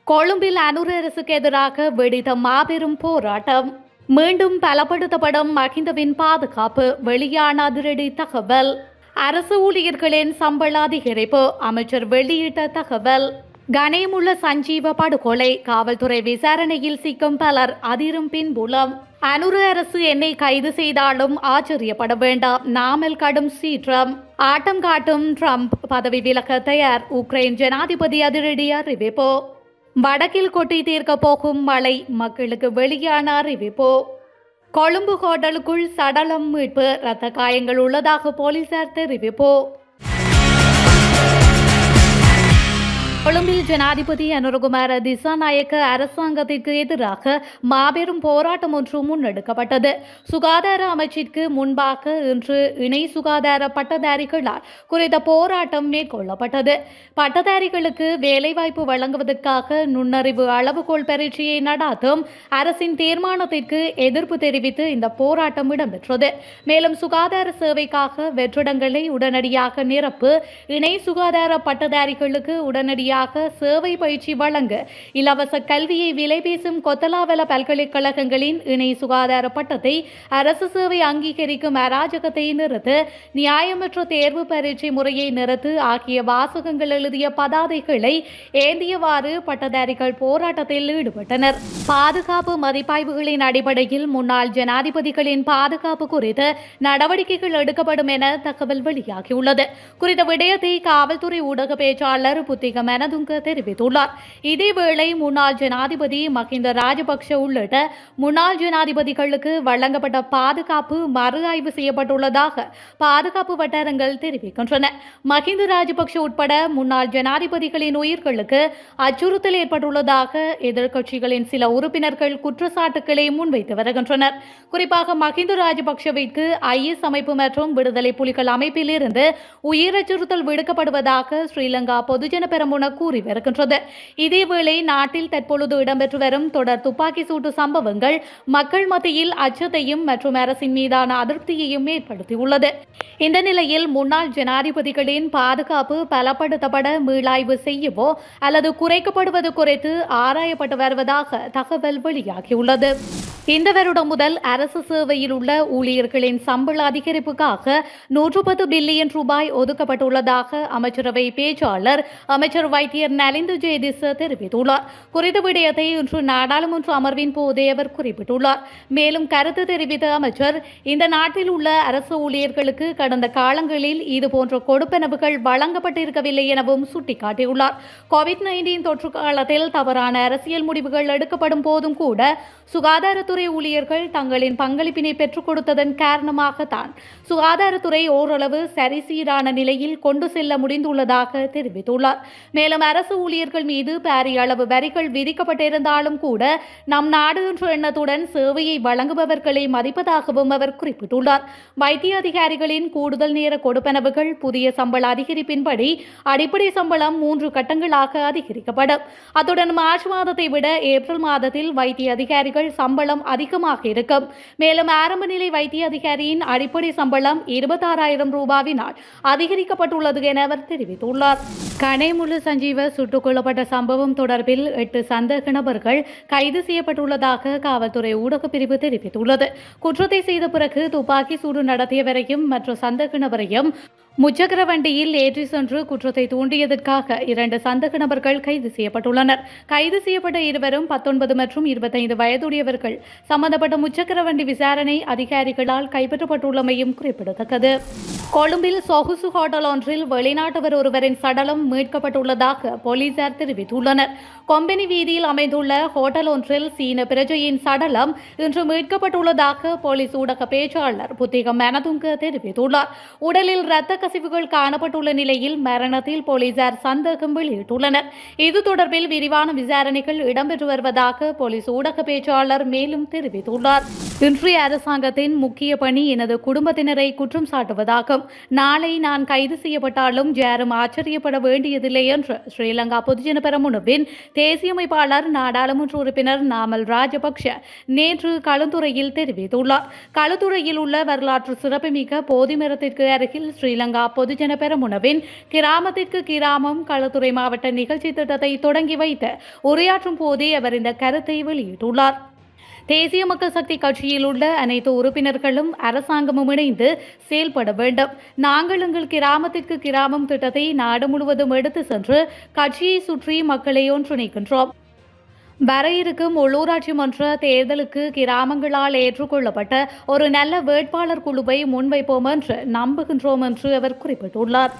கொழும்பில் அனுர அரசுக்கு எதிராக வெடித்த மாபெரும் போராட்டம். மீண்டும் பலப்படுத்தப்படும் மஹிந்தவின் பாதுகாப்பு. வெளியான அதிரடி தகவல். அரசு ஊழியர்களின் சம்பள அதிகரிப்பு. அமைச்சர் வெளியிட்ட தகவல். கணேமுள்ள சஞ்சீவ படுகொலை. காவல்துறை விசாரணையில் சிக்கும் பலர் அதிரும் பின்புலம். அனுர அரசு என்னை கைது செய்தாலும் ஆச்சரியப்பட வேண்டாம். நாமல் கடும் சீற்றம். ஆட்டம் காட்டும் ட்ரம்ப் பதவி விலக தயார். உக்ரைன் ஜனாதிபதி அதிரடி அறிவிப்பு. வடக்கில் கொட்டி தீர்க்க போகும் மழை. மக்களுக்கு வெளியான அறிவிப்பு. கொழும்பு ஹோட்டலுக்குள் சடலம் மீட்பு. இரத்த காயங்கள் உள்ளதாக போலீசார் தெரிவிப்பு. கொழும்பில் ஜனாதிபதி அனுரகுமார திசாநாயக்க அரசாங்கத்திற்கு எதிராக மாபெரும் போராட்டம் ஒன்று முன்னெடுக்கப்பட்டது. சுகாதார அமைச்சிற்கு முன்பாக இன்று இணை சுகாதார பட்டதாரிகளால் குறித்த போராட்டம் மேற்கொள்ளப்பட்டது. பட்டதாரிகளுக்கு வேலைவாய்ப்பு வழங்குவதற்காக நுண்ணறிவு அளவுகோல் பரீட்சையை நடாத்தும் அரசின் தீர்மானத்திற்கு எதிர்ப்பு தெரிவித்து இந்த போராட்டம் இடம்பெற்றது. மேலும் சுகாதார சேவைக்காக வெற்றிடங்களை உடனடியாக நிரப்பு, இணை சுகாதார பட்டதாரிகளுக்கு உடனடியாக சேவை பயிற்சி வழங்க, இலவச கல்வியை விலை பேசும் கொத்தலாவல பல்கலைக்கழகங்களின் இணை சுகாதார பட்டத்தை அரசு சேவை அங்கீகரிக்கும் அராஜகத்தை நிறுத்து, நியாயமற்ற தேர்வு பரீட்சை முறையை நிறுத்து ஆகிய வாசகங்கள் எழுதிய பதாதைகளை ஏந்தியவாறு பட்டதாரிகள் போராட்டத்தில் ஈடுபட்டனர். பாதுகாப்பு மதிப்பாய்வுகளின் அடிப்படையில் முன்னாள் ஜனாதிபதிகளின் பாதுகாப்பு குறித்து நடவடிக்கைகள் எடுக்கப்படும் என தகவல் வெளியாகியுள்ளது. குறித்த விடயத்தை காவல்துறை ஊடக பேச்சாளர் புத்திக மெனதுங்க தெரிவித்துள்ளார். இதேவேளை முன்னாள் ஜனாதிபதி மஹிந்த ராஜபக்ஷ உள்ளிட்ட முன்னாள் ஜனாதிபதிகளுக்கு வழங்கப்பட்ட பாதுகாப்பு மறு ஆய்வு செய்யப்பட்டுள்ளதாக பாதுகாப்பு வட்டாரங்கள் தெரிவிக்கின்றன. மஹிந்த ராஜபக்ஷ உட்பட முன்னாள் ஜனாதிபதிகளின் உயிர்களுக்கு அச்சுறுத்தல் ஏற்பட்டுள்ளதாக எதிர்க்கட்சிகளின் சில உறுப்பினர்கள் குற்றச்சாட்டுக்களை முன்வைத்து வருகின்றனர். குறிப்பாக மஹிந்த ராஜபக்ஷவிற்கு IS அமைப்பு மற்றும் விடுதலை புலிகள் அமைப்பில் இருந்து உயிர் அச்சுறுத்தல் விடுக்கப்படுவதாக ஸ்ரீலங்கா பொதுஜன பெரமுன கூறி வருகின்றது. இதேவேளை நாட்டில் தற்பொழுது இடம்பெற்று வரும் தொடர் துப்பாக்கி சூட்டு சம்பவங்கள் மக்கள் மத்தியில் அச்சத்தையும் மற்றும் அரசின் மீதான அதிருப்தியையும் ஏற்படுத்தியுள்ளது. இந்த நிலையில் முன்னாள் ஜனாதிபதிகளின் பாதுகாப்பு பலப்படுத்தப்பட மீளாய்வு செய்யவோ அல்லது குறைக்கப்படுவது குறித்து ஆராயப்பட்டு வருவதாக தகவல் வெளியாகியுள்ளது. இந்த வருடம் முதல் அரசு சேவையில் உள்ள ஊழியர்களின் சம்பள அதிகரிப்புக்காக 110 பில்லியன் ரூபாய் ஒதுக்கப்பட்டுள்ளதாக அமைச்சரவை பேச்சாளர் அமைச்சர் வைத்தியர் நலிந்து ஜெயதிச தெரிவித்துள்ளார். குறித்த விடயத்தை இன்று நாடாளுமன்ற அமர்வின் போதே அவர் குறிப்பிட்டுள்ளார். மேலும் கருத்து தெரிவித்த அமைச்சர், இந்த நாட்டில் உள்ள அரசு ஊழியர்களுக்கு கடந்த காலங்களில் இதுபோன்ற கொடுப்பனவுகள் வழங்கப்பட்டிருக்கவில்லை எனவும் சுட்டிக்காட்டியுள்ளார். COVID-19 தொற்று காலத்தில் தவறான அரசியல் முடிவுகள் எடுக்கப்படும் போதும் கூட சுகாதாரத்துறை ஊழியர்கள் தங்களின் பங்களிப்பினை பெற்றுக் கொடுத்ததன் காரணமாகத்தான் சுகாதாரத்துறை ஓரளவு சரிசீரான நிலையில் கொண்டு செல்ல முடிந்துள்ளதாக தெரிவித்துள்ளார். மேலும் அரசு ஊழியர்கள் மீது பாரிய அளவு வரிகள் விதிக்கப்பட்டிருந்தாலும் கூட நம் நாடு என்ற எண்ணத்துடன் சேவையை வழங்குபவர்களை மதிப்பதாகவும் அவர் குறிப்பிட்டுள்ளார். வைத்திய அதிகாரிகளின் கூடுதல் நேர கொடுப்பனவுகள் புதிய சம்பள அதிகரிப்பின்படி அடிப்படை சம்பளம் 3 கட்டங்களாக அதிகரிக்கப்படும். அத்துடன் மார்ச் மாதத்தை விட ஏப்ரல் மாதத்தில் வைத்திய அதிகாரிகள் சம்பளம் அதிகமாக இருக்கும். மேலும் ஆரம்ப நிலை வைத்திய அதிகாரியின் அடிப்படை சம்பளம் 26,000 ரூபாவினால் அதிகரிக்கப்பட்டுள்ளது என அவர் தெரிவித்துள்ளார். கணேமுள்ள சஞ்சீவ சுட்டுக் கொல்லப்பட்ட சம்பவம் தொடர்பில் 8 சந்தேக நபர்கள் கைது செய்யப்பட்டுள்ளதாக காவல்துறை ஊடகப் பிரிவு தெரிவித்துள்ளது. குற்றத்தை செய்த பிறகு துப்பாக்கி சூடு நடத்தியவரையும் மற்ற சந்தேக நபரையும் முச்சக்கர வண்டியில் ஏற்றி சென்று குற்றத்தை தூண்டியதற்காக 2 சந்தேக நபர்கள் கைது செய்யப்பட்டுள்ளனர். கைது செய்யப்பட்ட இருவரும் 19 மற்றும் 25 வயதுடையவர்கள். சம்பந்தப்பட்ட முச்சக்கர வண்டி விசாரணை அதிகாரிகளால் கைப்பற்றப்பட்டுள்ளமையும் குறிப்பிடத்தக்கது. கொழும்பில் சொகுசு ஹோட்டல் ஒன்றில் வெளிநாட்டவர் ஒருவரின் சடலம் மீட்கப்பட்டுள்ளதாக போலீசார் தெரிவித்துள்ளனர். கொம்பனி வீதியில் அமைந்துள்ள ஹோட்டல் ஒன்றில் சீன பிரஜையின் சடலம் இன்று மீட்கப்பட்டுள்ளதாக போலீஸ் ஊடக பேச்சாளர் புத்திக மெனதுங்க தெரிவித்துள்ளார். உடலில் இரத்த கசிவுகள் காணப்பட்டுள்ள நிலையில் மரணத்தில் போலீசார் சந்தேகம் வெளியிட்டுள்ளனர். இது தொடர்பில் விரிவான விசாரணைகள் இடம்பெற்று வருவதாக போலீஸ் ஊடக பேச்சாளர் மேலும் தெரிவித்துள்ளார். இன்றைய அரசாங்கத்தின் முக்கிய பணி எனது குடும்பத்தினரை குற்றம் சாட்டுவதாகும். நாளை நான் கைது செய்யப்பட்டாலும் யாரும் ஆச்சரியப்பட வேண்டியதில்லை என்று ஸ்ரீலங்கா பொதுஜன பெரமுனவின் தேசிய அமைப்பாளர் நாடாளுமன்ற உறுப்பினர் நாமல் ராஜபக்ஷ நேற்று களுத்துறையில் தெரிவித்துள்ளார். களுத்துறையில் உள்ள வரலாற்று சிறப்புமிக்க போதிமரத்திற்கு அருகில் ஸ்ரீலங்கா ஸ்ரீலங்கா பொதுஜன பெரமுனவின் கிராமத்திற்கு கிராமம் களுத்துறை மாவட்ட நிகழ்ச்சி திட்டத்தை தொடங்கி வைத்து உரையாற்றும் போதே அவர் இந்த கருத்தை வெளியிட்டுள்ளார். தேசிய மக்கள் சக்தி கட்சியில் உள்ள அனைத்து உறுப்பினர்களும் அரசாங்கமும் இணைந்து செயல்பட வேண்டும். நாங்கள் எங்கள் கிராமத்திற்கு கிராமம் திட்டத்தை நாடு முழுவதும் எடுத்து சென்று கட்சியை சுற்றி மக்களை ஒன்றிணைக்கின்றோம். வர இருக்கும் உள்ளூராட்சி மன்ற தேர்தலுக்கு கிராமங்களால் ஏற்றுக்கொள்ளப்பட்ட ஒரு நல்ல வேட்பாளர் குழுவை முன்வைப்போம் என்று நம்புகின்றோம் என்று அவர் குறிப்பிட்டுள்ளார்.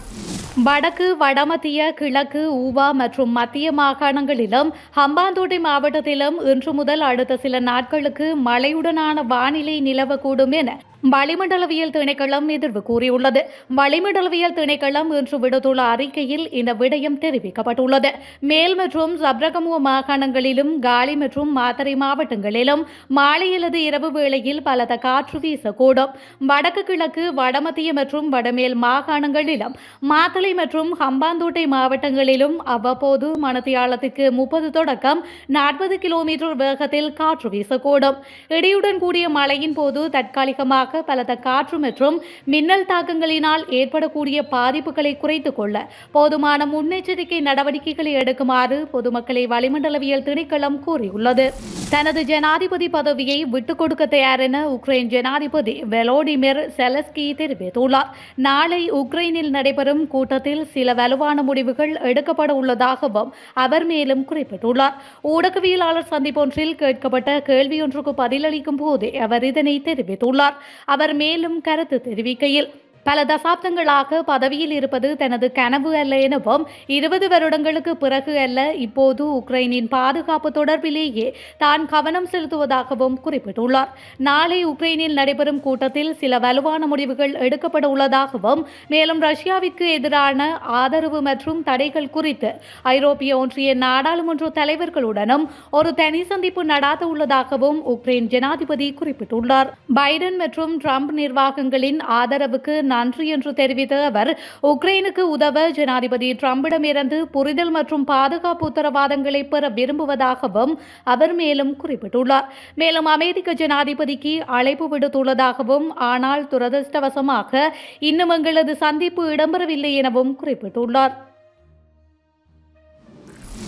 வடக்கு, வடமத்திய, கிழக்கு, ஊவா மற்றும் மத்திய மாகாணங்களிலும் ஹம்பாந்தோட்டை மாவட்டத்திலும் இன்று முதல் அடுத்த சில நாட்களுக்கு மழையுடனான வானிலை நிலவக்கூடும் என வளிமண்டலவியல் திணைக்களம் எதிர்வு கூறியுள்ளது. வளிமண்டலவியல் திணைக்களம் இன்று விடுத்துள்ள அறிக்கையில் இந்த விடயம் தெரிவிக்கப்பட்டுள்ளது. மேல் மற்றும் சப்ரகமுவ மாகாணங்களிலும் காலி மற்றும் மாத்தறை மாவட்டங்களிலும் மாலை அல்லது இரவு வேளையில் பலத்த காற்று வீசக்கூடும். வடக்கு, கிழக்கு, வடமத்திய மற்றும் வடமேல் மாகாணங்களிலும் மாத்தளை மற்றும் ஹம்பாந்தோட்டை மாவட்டங்களிலும் அவ்வப்போது மணித்தியாலத்துக்கு 30 தொடக்கம் 40 கிலோமீட்டர் வேகத்தில் காற்று வீசக்கூடும். இடியுடன் கூடிய மழையின் போது தற்காலிகமாக பலத்த காற்று மற்றும் மின்னல் தாக்கங்களினால் ஏற்படக்கூடிய பாதிப்புகளை குறைத்துக் கொள்ள போதுமான முன்னெச்சரிக்கை நடவடிக்கைகளை எடுக்குமாறு பொதுமக்களை வளிமண்டலவியல் திணைக்களம் கூறியுள்ளது. தனது ஜனாதிபதி பதவியை விட்டுக் கொடுக்க தயார் என உக்ரைன் ஜனாதிபதி வெலோடிமிர் செலஸ்கி தெரிவித்துள்ளார். நாளை உக்ரைனில் நடைபெறும் கூட்டத்தில் சில வலுவான முடிவுகள் எடுக்கப்பட உள்ளதாகவும் அவர் மேலும் குறிப்பிட்டுள்ளார். ஊடகவியலாளர் சந்திப்பொன்றில் கேட்கப்பட்ட கேள்வியொன்றுக்கு பதிலளிக்கும் போதே அவர் இதனை தெரிவித்துள்ளார். அவர் மேலும் கருத்து தெரிவிக்கையில், பல தசாப்தங்களாக பதவியில் இருப்பது தனது கனவு அல்ல எனவும் 20 வருடங்களுக்கு பிறகு அல்ல, இப்போது உக்ரைனின் பாதுகாப்பு தொடர்பிலேயே தான் கவனம் செலுத்துவதாகவும் குறிப்பிட்டுள்ளார். நாளை உக்ரைனில் நடைபெறும் கூட்டத்தில் சில வலுவான முடிவுகள் எடுக்கப்பட உள்ளதாகவும் மேலும் ரஷ்யாவிற்கு எதிரான ஆதரவு மற்றும் தடைகள் குறித்து ஐரோப்பிய ஒன்றிய நாடாளுமன்ற தலைவர்களுடனும் ஒரு தனி சந்திப்பு நடாத்த உள்ளதாகவும் உக்ரைன் ஜனாதிபதி குறிப்பிட்டுள்ளார். பைடன் மற்றும் ட்ரம்ப் நிர்வாகங்களின் ஆதரவுக்கு நன்றி என்று தெரிவித்த அவர், உக்ரைனுக்கு உதவ ஜனாதிபதி ட்ரம்பிடமிருந்து புரிதல் மற்றும் பாதுகாப்பு உத்தரவாதங்களை பெற விரும்புவதாகவும் அவர் மேலும் குறிப்பிட்டுள்ளார். மேலும் அமெரிக்க ஜனாதிபதிக்கு அழைப்பு விடுத்துள்ளதாகவும், ஆனால் துரதிருஷ்டவசமாக இன்னும் எங்களது சந்திப்பு இடம்பெறவில்லை எனவும் குறிப்பிட்டுள்ளார்.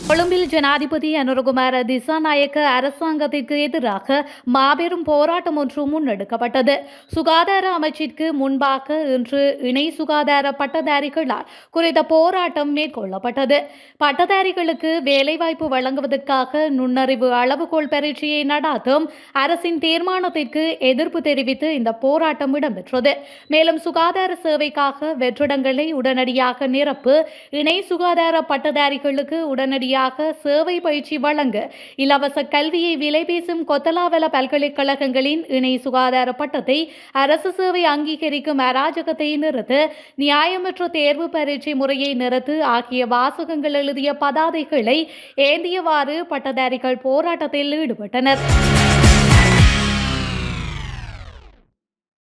கொழும்பில் ஜனாதிபதி அனுரகுமார திசாநாயக்க அரசாங்கத்திற்கு எதிராக மாபெரும் போராட்டம் ஒன்று முன்னெடுக்கப்பட்டது. சுகாதார அமைச்சிற்கு முன்பாக இன்று இணை சுகாதார பட்டதாரிகளால் குறித்த போராட்டம் மேற்கொள்ளப்பட்டது. பட்டதாரிகளுக்கு வேலைவாய்ப்பு வழங்குவதற்காக நுண்ணறிவு அளவுகோல் பரீட்சையை நடாத்தும் அரசின் தீர்மானத்திற்கு எதிர்ப்பு தெரிவித்து இந்த போராட்டம் இடம்பெற்றது. மேலும் சுகாதார சேவைக்காக வெற்றிடங்களை உடனடியாக நிரப்பு, இணை சுகாதார பட்டதாரிகளுக்கு உடனடியாக சேவை பயிற்சி வழங்க, இலவச கல்வியை விலை பேசும் கொத்தலாவல பல்கலைக்கழகங்களின் இணை சுகாதார பட்டத்தை அரசு சேவை அங்கீகரிக்கும் அராஜகத்தை நிறுத்து, நியாயமற்ற தேர்வு பரீட்சை முறையை நிறுத்து ஆகிய வாசகங்கள் எழுதிய பதாதைகளை ஏந்தியவாறு பட்டதாரிகள் போராட்டத்தில் ஈடுபட்டனர்.